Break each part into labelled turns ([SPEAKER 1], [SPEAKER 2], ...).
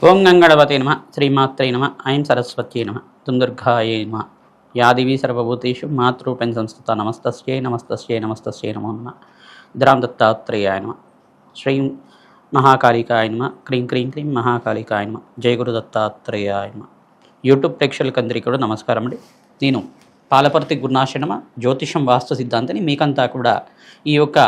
[SPEAKER 1] ఓం గంగణపతే నమ శ్రీమాత్రే నమ ఐం సరస్వత్యై నమ దుందుర్గాయై నమ యాదివి సర్వభూతేషు మాతృపేణ సంస్థిత నమస్తస్యై నమస్తస్యై నమస్తస్యై నమో నమ ద్రాం దత్తాత్రేయాయ నమ శ్రీం మహాకాళికాయ నమ క్రీం క్రీం క్రీం మహాకాళికాయ నమ జయ గురు దత్తాత్రేయాయ నమ. యూట్యూబ్ ప్రేక్షకులందరికీ కూడా నమస్కారం అండి. నేను పాలపర్తి గురునాశనమ జ్యోతిషం వాస్తు సిద్ధాంతిని. మీకంతా కూడా ఈ యొక్క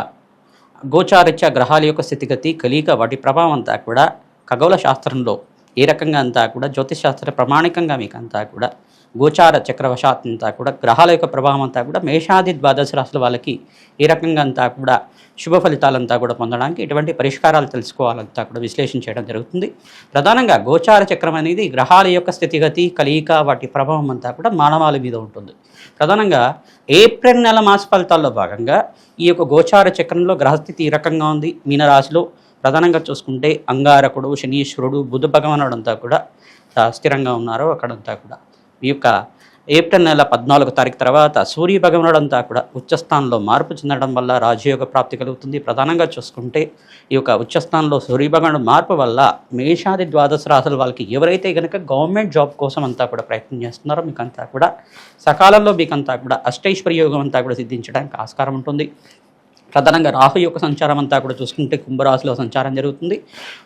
[SPEAKER 1] గోచారిత్య గ్రహాల యొక్క స్థితిగతి కలిక వాటి ప్రభావం అంతా కూడా ఖగోళ శాస్త్రంలో ఏ రకంగా అంతా కూడా జ్యోతిషశాస్త్ర ప్రమాణికంగా మీకు అంతా కూడా గోచార చక్రవశాత్ అంతా కూడా గ్రహాల యొక్క ప్రభావం అంతా కూడా మేషాది ద్వాదశ రాశుల వాళ్ళకి ఏ రకంగా అంతా కూడా శుభ ఫలితాలంతా కూడా పొందడానికి ఎటువంటి పరిష్కారాలు తెలుసుకోవాలంతా కూడా విశ్లేషణ చేయడం జరుగుతుంది. ప్రధానంగా గోచార చక్రం అనేది గ్రహాల యొక్క స్థితిగతి కలియిక వాటి ప్రభావం అంతా కూడా మానవాళి మీద ఉంటుంది. ప్రధానంగా ఏప్రిల్ నెల మాస ఫలితాల్లో భాగంగా ఈ యొక్క గోచార చక్రంలో గ్రహస్థితి ఈ రకంగా ఉంది. మీనరాశిలో ప్రధానంగా చూసుకుంటే అంగారకుడు, శనీశ్వరుడు, బుధ భగవానుడు అంతా కూడా స్థిరంగా ఉన్నారు. అక్కడంతా కూడా ఈ యొక్క ఏప్రిల్ నెల 14వ తారీఖు తర్వాత సూర్య భగవానుడు అంతా కూడా ఉచ్చస్థానంలో మార్పు చెందడం వల్ల రాజయోగ ప్రాప్తి కలుగుతుంది. ప్రధానంగా చూసుకుంటే ఈ యొక్క ఉచ్చస్థానంలో సూర్య భగవానుడు మార్పు వల్ల మేషాది ద్వాదశ రాశుల వాళ్ళకి ఎవరైతే కనుక గవర్నమెంట్ జాబ్ కోసం అంతా కూడా ప్రయత్నం చేస్తున్నారో మీకంతా కూడా సకాలంలో మీకంతా కూడా అష్టైశ్వర్య యోగం అంతా కూడా సిద్ధించడానికి ఆస్కారం ఉంటుంది. ప్రధానంగా రాహు యొక్క సంచారం అంతా కూడా చూసుకుంటే కుంభరాశిలో సంచారం జరుగుతుంది.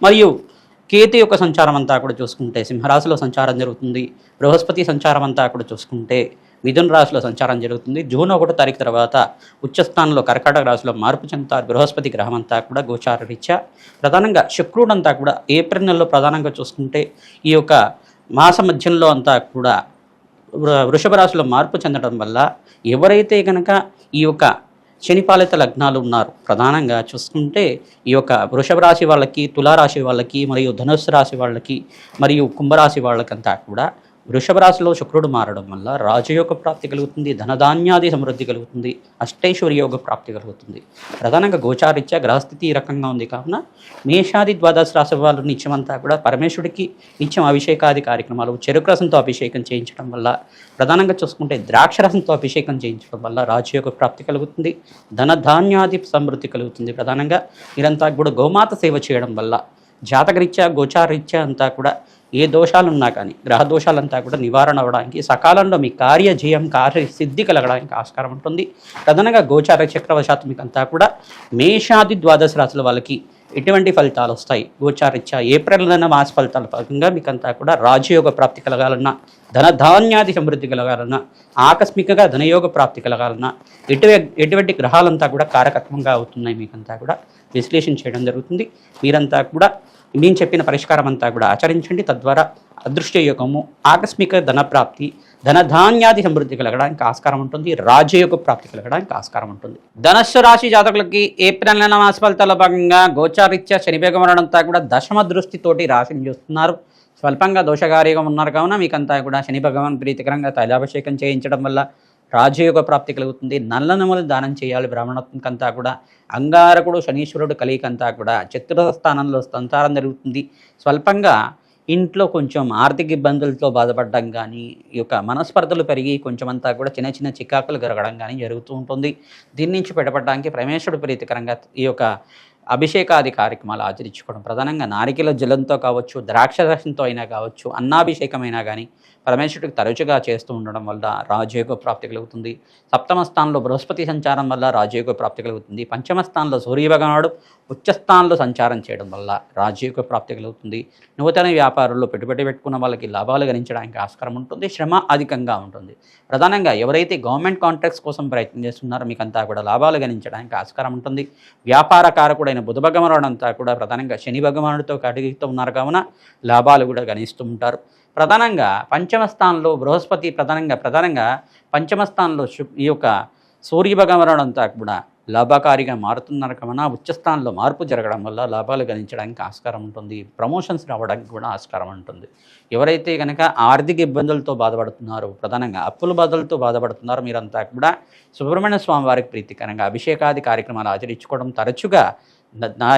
[SPEAKER 1] మరియు కేతు యొక్క సంచారం అంతా కూడా చూసుకుంటే సింహరాశిలో సంచారం జరుగుతుంది. బృహస్పతి సంచారం అంతా కూడా చూసుకుంటే మిథున రాశిలో సంచారం జరుగుతుంది. జూన్ 1వ తారీఖు తర్వాత ఉచ్చస్థానంలో కర్కాటక రాశిలో మార్పు చెందుతారు బృహస్పతి గ్రహం అంతా కూడా గోచార రీత్యా. ప్రధానంగా శుక్రుడు అంతా కూడా ఏప్రిల్ నెలలో ప్రధానంగా చూసుకుంటే ఈ యొక్క మాస మధ్యంలో అంతా కూడా వృషభ రాశిలో మార్పు చెందడం వల్ల ఎవరైతే కనుక ఈ యొక్క శనిపాలిత లగ్నాలు ఉన్నారు ప్రధానంగా చూసుకుంటే ఈ యొక్క వృషభ రాశి వాళ్ళకి, తులారాశి వాళ్ళకి, మరియు ధనుస్సు రాశి వాళ్ళకి, మరియు కుంభరాశి వాళ్ళకంతా కూడా వృషభ రాశిలో శుక్రుడు మారడం వల్ల రాజయోగ ప్రాప్తి కలుగుతుంది, ధనధాన్యాది సమృద్ధి కలుగుతుంది, అష్టైశ్వర్యోగ ప్రాప్తి కలుగుతుంది. ప్రధానంగా గోచారిత్య గ్రహస్థితి ఈ రకంగా ఉంది కావున మేషాది ద్వాదశ రాశి వాళ్ళు నిత్యమంతా కూడా పరమేశ్వరుడికి నిత్యం అభిషేకాది కార్యక్రమాలు, చెరుకు రసంతో అభిషేకం చేయించడం వల్ల, ప్రధానంగా చూసుకుంటే ద్రాక్ష రసంతో అభిషేకం చేయించడం వల్ల రాజయోగ ప్రాప్తి కలుగుతుంది, ధనధాన్యాది సమృద్ధి కలుగుతుంది. ప్రధానంగా మీరంతా కూడా గోమాత సేవ చేయడం వల్ల జాతకరీత్యా గోచారరీత్యా అంతా కూడా ఏ దోషాలు ఉన్నా కానీ గ్రహ దోషాలంతా కూడా నివారణ అవ్వడానికి, సకాలంలో మీ కార్యజయం కార్యసిద్ధి కలగడానికి ఆస్కారం ఉంటుంది. ప్రధానంగా గోచార చక్రవశాత్తు మీకు అంతా కూడా మేషాది ద్వాదశ రాశుల వాళ్ళకి ఎటువంటి ఫలితాలు వస్తాయి గోచారిత్యా ఏప్రిల్ నెల మాస ఫలితాల భాగంగా మీకంతా కూడా రాజయోగ ప్రాప్తి కలగాలన్నా, ధనధాన్యాది సమృద్ధి కలగాలన్నా, ఆకస్మికంగా ధనయోగ ప్రాప్తి కలగాలన్నా ఎటువంటి గ్రహాలంతా కూడా కారకత్వంగా అవుతున్నాయి మీకంతా కూడా విశ్లేషణ చేయడం జరుగుతుంది. మీరంతా కూడా నేను చెప్పిన పరిష్కారం అంతా కూడా ఆచరించండి. తద్వారా అదృష్ట యోగము, ఆకస్మిక ధనప్రాప్తి, ధనధాన్యాది సమృద్ధి కలగడానికి ఆస్కారం ఉంటుంది, రాజయోగ ప్రాప్తి కలగడానికి ఆస్కారం ఉంటుంది. ధనస్సు రాశి జాతకులకి ఏప్రిల్ నెల మాస ఫలితాల భాగంగా గోచారిత్య శని భగవానుడంతా కూడా దశమ దృష్టితోటి రాశిని చూస్తున్నారు. స్వల్పంగా దోషకార్యంగా ఉన్నారు కావున మీకంతా కూడా శని భగవాన్ ప్రీతికరంగా తైలాభిషేకం చేయించడం వల్ల రాజయోగ ప్రాప్తి కలుగుతుంది. నల్ల నములు దానం చేయాలి బ్రాహ్మణత్వంకంతా కూడా. అంగారకుడు శనీశ్వరుడు కలికంతా కూడా చతుర్థ స్థానంలో సంచారం జరుగుతుంది. స్వల్పంగా ఇంట్లో కొంచెం ఆర్థిక ఇబ్బందులతో బాధపడడం కానీ, ఈ యొక్క మనస్పర్ధలు పెరిగి కొంచెం అంతా కూడా చిన్న చిన్న చికాకులు జరగడం కానీ జరుగుతూ ఉంటుంది. దీని నుంచి బయటపడడానికి పరమేశ్వరుడు ప్రీతికరంగా ఈ యొక్క అభిషేకాది కార్యక్రమాలు ఆచరించుకోవడం, ప్రధానంగా నారికేల జలంతో కావచ్చు, ద్రాక్ష రసంతో అయినా కావచ్చు, అన్నాభిషేకమైనా కానీ పరమేశ్వరుడికి తరచుగా చేస్తూ ఉండడం వల్ల రాజయోగ ప్రాప్తి కలుగుతుంది. సప్తమ స్థానంలో బృహస్పతి సంచారం వల్ల రాజయోగ ప్రాప్తి కలుగుతుంది. పంచమ స్థానంలో సూర్యభగవానుడు ఉచ్చస్థానంలో సంచారం చేయడం వల్ల రాజయోగ ప్రాప్తి కలుగుతుంది. నూతన వ్యాపారంలో పెట్టుబడి పెట్టుకున్న వాళ్ళకి లాభాలు గణించడానికి ఆస్కారం ఉంటుంది. శ్రమ అధికంగా ఉంటుంది. ప్రధానంగా ఎవరైతే గవర్నమెంట్ కాంట్రాక్ట్స్ కోసం ప్రయత్నం చేస్తున్నారో మీకంతా కూడా లాభాలు గణించడానికి ఆస్కారం ఉంటుంది. వ్యాపార కారకుడైన బుధ భగవానుడు అంతా కూడా ప్రధానంగా శని భగవానుడితో కడిగిస్తూ ఉన్నారు కావున లాభాలు కూడా గణిస్తూ ఉంటారు. ప్రధానంగా పంచమ స్థానంలో బృహస్పతి ప్రధానంగా పంచమ స్థానంలో ఈ యొక్క సూర్య భగవానుడు అంతా కూడా లాభకారిగా మారుతున్నారు కావున ఉచ్చస్థానంలో మార్పు జరగడం వల్ల లాభాలు గణించడానికి ఆస్కారం ఉంటుంది. ప్రమోషన్స్ రావడానికి కూడా ఆస్కారం ఉంటుంది. ఎవరైతే కనుక ఆర్థిక ఇబ్బందులతో బాధపడుతున్నారో, ప్రధానంగా అప్పుల బాధలతో బాధపడుతున్నారో మీరంతా కూడా సుబ్రహ్మణ్య స్వామి వారికి ప్రీతికరంగా అభిషేకాది కార్యక్రమాలు ఆచరించుకోవడం, తరచుగా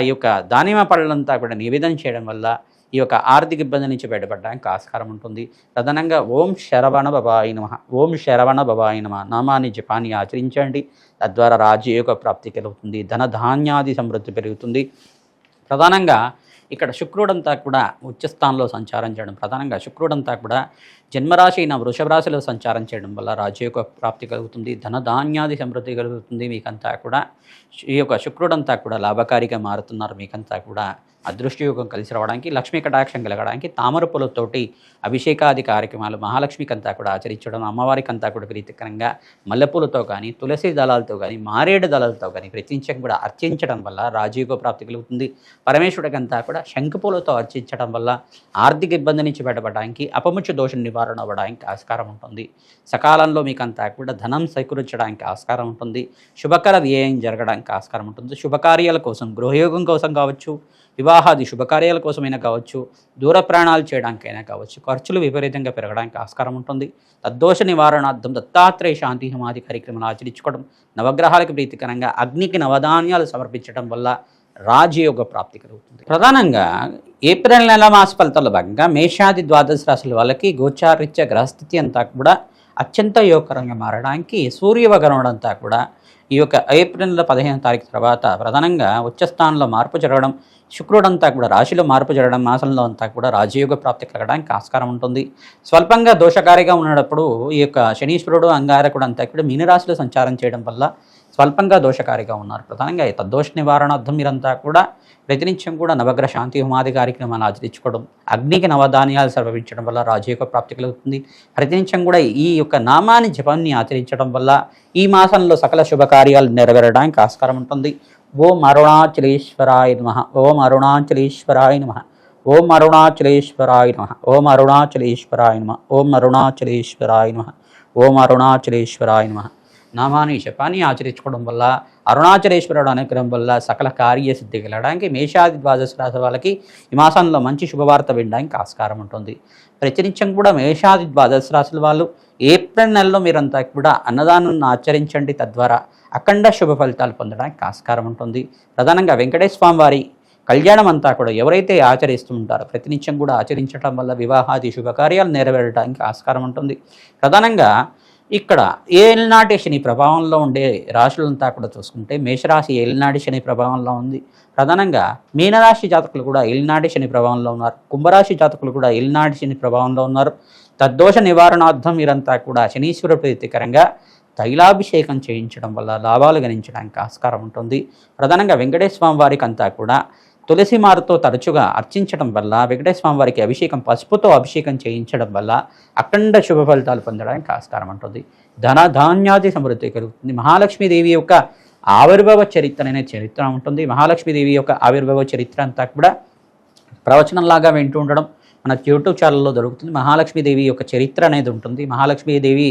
[SPEAKER 1] ఈ యొక్క దానిమ పళ్ళంతా కూడా నివేదన చేయడం వల్ల ఈ యొక్క ఆర్థిక ఇబ్బంది నుంచి బయటపడడానికి ఆస్కారం ఉంటుంది. ప్రధానంగా ఓం శరవణ భవాయ నమః, ఓం శరవణ భవాయ నమః నామాన్ని జపాన్ని ఆచరించండి. తద్వారా రాజయోగ ప్రాప్తి కలుగుతుంది, ధనధాన్యాది సమృద్ధి పెరుగుతుంది. ప్రధానంగా ఇక్కడ శుక్రుడంతా కూడా ఉచ్చస్థానంలో సంచారం చేయడం, ప్రధానంగా శుక్రుడంతా కూడా జన్మరాశి అయిన వృషభ రాశిలో సంచారం చేయడం వల్ల రాజయోగ ప్రాప్తి కలుగుతుంది, ధనధాన్యాది సమృద్ధి కలుగుతుంది. మీకంతా కూడా ఈ యొక్క శుక్రుడంతా కూడా లాభకారిగా మారుతున్నారు. మీకంతా కూడా అదృష్టయోగం కలిసి రావడానికి, లక్ష్మీ కటాక్షం కలగడానికి తామర పూలతోటి అభిషేకాది కార్యక్రమాలు మహాలక్ష్మికంతా కూడా ఆచరించడం, అమ్మవారికంతా కూడా ప్రీతికరంగా మల్లెపూలతో కానీ, తులసి దళాలతో కానీ, మారేడు దళాలతో కానీ ప్రతినిత్యం కూడా అర్చించడం వల్ల రాజయోగ ప్రాప్తి కలుగుతుంది. పరమేశ్వరుడికంతా కూడా శంఖపూలతో అర్చించడం వల్ల ఆర్థిక ఇబ్బంది నుంచి బయటపడడానికి, అపముచ్చ దోషం నివారణ అవ్వడానికి ఆస్కారం ఉంటుంది. సకాలంలో మీకంతా కూడా ధనం సేకరించడానికి ఆస్కారం ఉంటుంది. శుభకర వ్యయం జరగడానికి ఆస్కారం ఉంటుంది. శుభకార్యాల కోసం, గృహయోగం కోసం కావచ్చు, వివాహాది శుభకార్యాల కోసమైనా కావచ్చు, దూర ప్రయాణాలు చేయడానికైనా కావచ్చు, ఖర్చులు విపరీతంగా పెరగడానికి ఆస్కారం ఉంటుంది. తద్దోష నివారణార్థం దత్తాత్రేయ శాంతి హోమాది కార్యక్రమాలు ఆచరించుకోవడం, నవగ్రహాలకు ప్రీతికరంగా అగ్నికి నవధాన్యాలు సమర్పించడం వల్ల రాజయోగ ప్రాప్తి కలుగుతుంది. ప్రధానంగా ఏప్రిల్ నెల మాస ఫలితాల్లో భాగంగా మేషాది ద్వాదశ రాశుల వాళ్ళకి గోచారిత్య గ్రహస్థితి అంతా కూడా అత్యంత యోగకరంగా మారడానికి సూర్యభగవానుడు అంతా కూడా ఈ యొక్క ఏప్రిల్ నెల 15వ తారీఖు తర్వాత ప్రధానంగా ఉచ్చస్థానంలో మార్పు జరగడం, శుక్రుడంతా కూడా రాశిలో మార్పు జరగడం, మాసంలో అంతా కూడా రాజయోగ ప్రాప్తి కలగడానికి ఆస్కారం ఉంటుంది. స్వల్పంగా దోషకారిగా ఉన్నప్పుడు ఈ యొక్క శనీశ్వరుడు అంగారకుడు అంతా కూడా మీనరాశిలో సంచారం చేయడం వల్ల స్వల్పంగా దోషకారిగా ఉన్నారు. ప్రధానంగా తద్దోష నివారణార్థం మీరంతా కూడా ప్రతినిత్యం కూడా నవగ్రహ శాంతి హోమాది కార్యక్రమాలు ఆచరించుకోవడం, అగ్నికి నవధాన్యాలు సమర్పించడం వల్ల రాజయోగ ప్రాప్తి కలుగుతుంది. ప్రతినిత్యం కూడా ఈ యొక్క నామాన్ని జపాన్ని ఆచరించడం వల్ల ఈ మాసంలో సకల శుభకార్యాలు నెరవేరడానికి ఆస్కారం ఉంటుంది. ఓం అరుణాచలేశ్వరాయ నమః, ఓం అరుణాచలేశ్వరాయ నమః, ఓం అరుణాచలేశ్వరాయ నమః, ఓం అరుణాచలేశ్వరాయ నమః, ఓం అరుణాచలేశ్వరాయ నమః, ఓం అరుణాచలేశ్వరాయ నమః నామాన్ని జపాన్ని ఆచరించుకోవడం వల్ల, అరుణాచలేశ్వరుడు అనుగ్రహం వల్ల సకల కార్యసిద్ధి కలగడానికి మేషాది ద్వాదశ రాశి వాళ్ళకి ఈ మాసంలో మంచి శుభవార్త వినడానికి ఆస్కారం ఉంటుంది. ప్రతినిత్యం కూడా మేషాది ద్వాదశ రాశుల వాళ్ళు ఏప్రిల్ నెలలో మీరంతా కూడా అన్నదానాన్ని ఆచరించండి. తద్వారా అఖండ శుభ ఫలితాలు పొందడానికి ఆస్కారం ఉంటుంది. ప్రధానంగా వెంకటేశ్వర స్వామి వారి కళ్యాణం అంతా కూడా ఎవరైతే ఆచరిస్తూ ఉంటారో ప్రతినిత్యం కూడా ఆచరించడం వల్ల వివాహాది శుభకార్యాలు నెరవేరడానికి ఆస్కారం ఉంటుంది. ప్రధానంగా ఇక్కడ ఏలినాటి శని ప్రభావంలో ఉండే రాశులంతా కూడా చూసుకుంటే మేషరాశి ఏలినాటి శని ప్రభావంలో ఉంది. ప్రధానంగా మీనరాశి జాతకులు కూడా ఏలినాటి శని ప్రభావంలో ఉన్నారు. కుంభరాశి జాతకులు కూడా ఏలినాటి శని ప్రభావంలో ఉన్నారు. తద్దోష నివారణార్థం మీరంతా కూడా శనీశ్వర ప్రీతికరంగా తైలాభిషేకం చేయించడం వల్ల లాభాలు గణించడానికి ఆస్కారం ఉంటుంది. ప్రధానంగా వెంకటేశ్వర స్వామి వారికి అంతా కూడా తులసి మారుతో తరచుగా అర్చించడం వల్ల, వెంకటేశ్వర స్వామి వారికి అభిషేకం పసుపుతో అభిషేకం చేయించడం వల్ల అఖండ శుభ ఫలితాలు పొందడానికి ఆస్కారం ఉంటుంది. ధన ధాన్యాది సమృద్ధి కలుగుతుంది. మహాలక్ష్మీదేవి యొక్క ఆవిర్భావ చరిత్ర అనే చరిత్ర ఉంటుంది. మహాలక్ష్మీదేవి యొక్క ఆవిర్భావ చరిత్ర అంతా కూడా ప్రవచనంలాగా వింటూ ఉండడం మన యూట్యూబ్ ఛానల్లో దొరుకుతుంది. మహాలక్ష్మీదేవి యొక్క చరిత్ర అనేది ఉంటుంది. మహాలక్ష్మీదేవి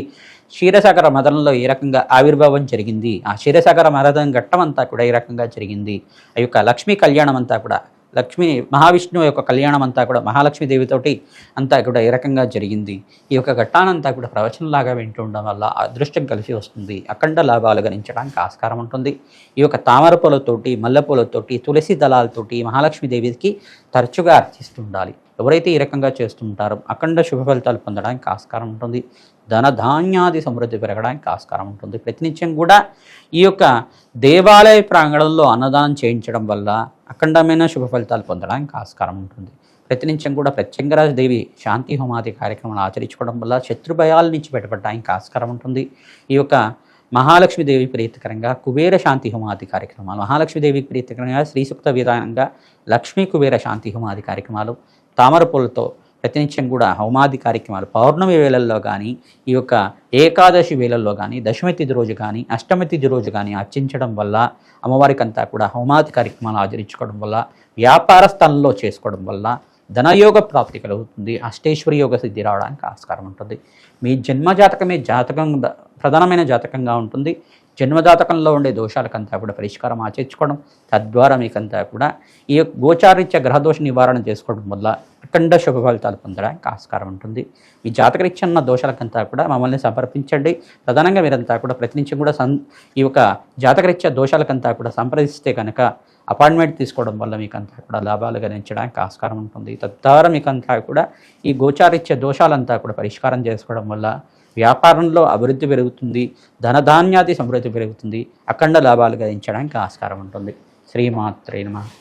[SPEAKER 1] క్షీరసాగర మదనంలో ఏ రకంగా ఆవిర్భావం జరిగింది, ఆ క్షీరసాగర మదనం ఘట్టం అంతా కూడా ఏ రకంగా జరిగింది, ఆ యొక్క లక్ష్మీ కళ్యాణం అంతా కూడా మహావిష్ణువు యొక్క కళ్యాణం అంతా కూడా మహాలక్ష్మీదేవితోటి అంతా కూడా ఏ రకంగా జరిగింది, ఈ యొక్క ఘట్టానంతా కూడా ప్రవచనంలాగా వింటూ ఉండడం వల్ల అదృష్టం కలిసి వస్తుంది. అఖండ లాభాలు గణించడానికి ఆస్కారం ఉంటుంది. ఈ యొక్క తామర పూలతోటి, మల్లెపూలతోటి, తులసి దళాలతోటి మహాలక్ష్మీదేవికి తరచుగా అర్చిస్తూ ఉండాలి. ఎవరైతే ఈ రకంగా చేస్తుంటారో అఖండ శుభ ఫలితాలు పొందడానికి ఆస్కారం ఉంటుంది. ధనధాన్యాది సమృద్ధి పెరగడానికి ఆస్కారం ఉంటుంది. ప్రతినిత్యం కూడా ఈ యొక్క దేవాలయ ప్రాంగణంలో అన్నదానం చేయించడం వల్ల అఖండమైన శుభ ఫలితాలు పొందడానికి ఆస్కారం ఉంటుంది. ప్రతినిత్యం కూడా ప్రత్యంగరాజదేవి శాంతి హోమాది కార్యక్రమాలు ఆచరించుకోవడం వల్ల శత్రుభయాల నుంచి బయటపడడానికి ఆస్కారం ఉంటుంది. ఈ యొక్క మహాలక్ష్మీదేవి ప్రీతికరంగా కుబేర శాంతి హోమాది కార్యక్రమాలు, మహాలక్ష్మీదేవికి ప్రీతికరంగా శ్రీ సూక్త విధానంగా లక్ష్మీ కుబేర శాంతి హోమాది కార్యక్రమాలు, తామర పూలతో ప్రతినిత్యం కూడా హోమాది కార్యక్రమాలు పౌర్ణమి వేళల్లో కానీ, ఈ యొక్క ఏకాదశి వేళల్లో కానీ, దశమి తిథి రోజు కానీ, అష్టమి తిథి రోజు కానీ అర్చించడం వల్ల, అమ్మవారికి అంతా కూడా హోమాది కార్యక్రమాలు ఆచరించుకోవడం వల్ల, వ్యాపార స్థలంలో చేసుకోవడం వల్ల ధనయోగ ప్రాప్తి కలుగుతుంది. అష్టేశ్వరి యోగ సిద్ధి రావడానికి ఆస్కారం ఉంటుంది. మీ జన్మజాతకమే ప్రధానమైన జాతకంగా ఉంటుంది. జన్మజాతకంలో ఉండే దోషాలకంతా కూడా పరిష్కారం ఆచరించుకోవడం, తద్వారా మీకంతా కూడా ఈ గోచారీత్య గ్రహదోష నివారణ చేసుకోవడం వల్ల అఖండ శుభ ఫలితాలు పొందడానికి ఆస్కారం ఉంటుంది. మీ జాతకరీత్య ఉన్న దోషాలకంతా కూడా మమ్మల్ని సంప్రదించండి. ప్రధానంగా మీరంతా కూడా ప్రతినిత్యం కూడా ఈ యొక్క జాతకరీత్య దోషాలకంతా కూడా సంప్రదిస్తే కనుక అపాయింట్మెంట్ తీసుకోవడం వల్ల మీకంతా కూడా లాభాలు గణించడానికి ఆస్కారం ఉంటుంది. తద్వారా మీకంతా కూడా ఈ గోచారీత్య దోషాలంతా కూడా పరిష్కారం చేసుకోవడం వల్ల వ్యాపారంలో అభివృద్ధి పెరుగుతుంది, ధనధాన్యాది సమృద్ధి పెరుగుతుంది, అఖండ లాభాలు గణించడానికి ఆస్కారం ఉంటుంది. శ్రీమాత్రే నమః.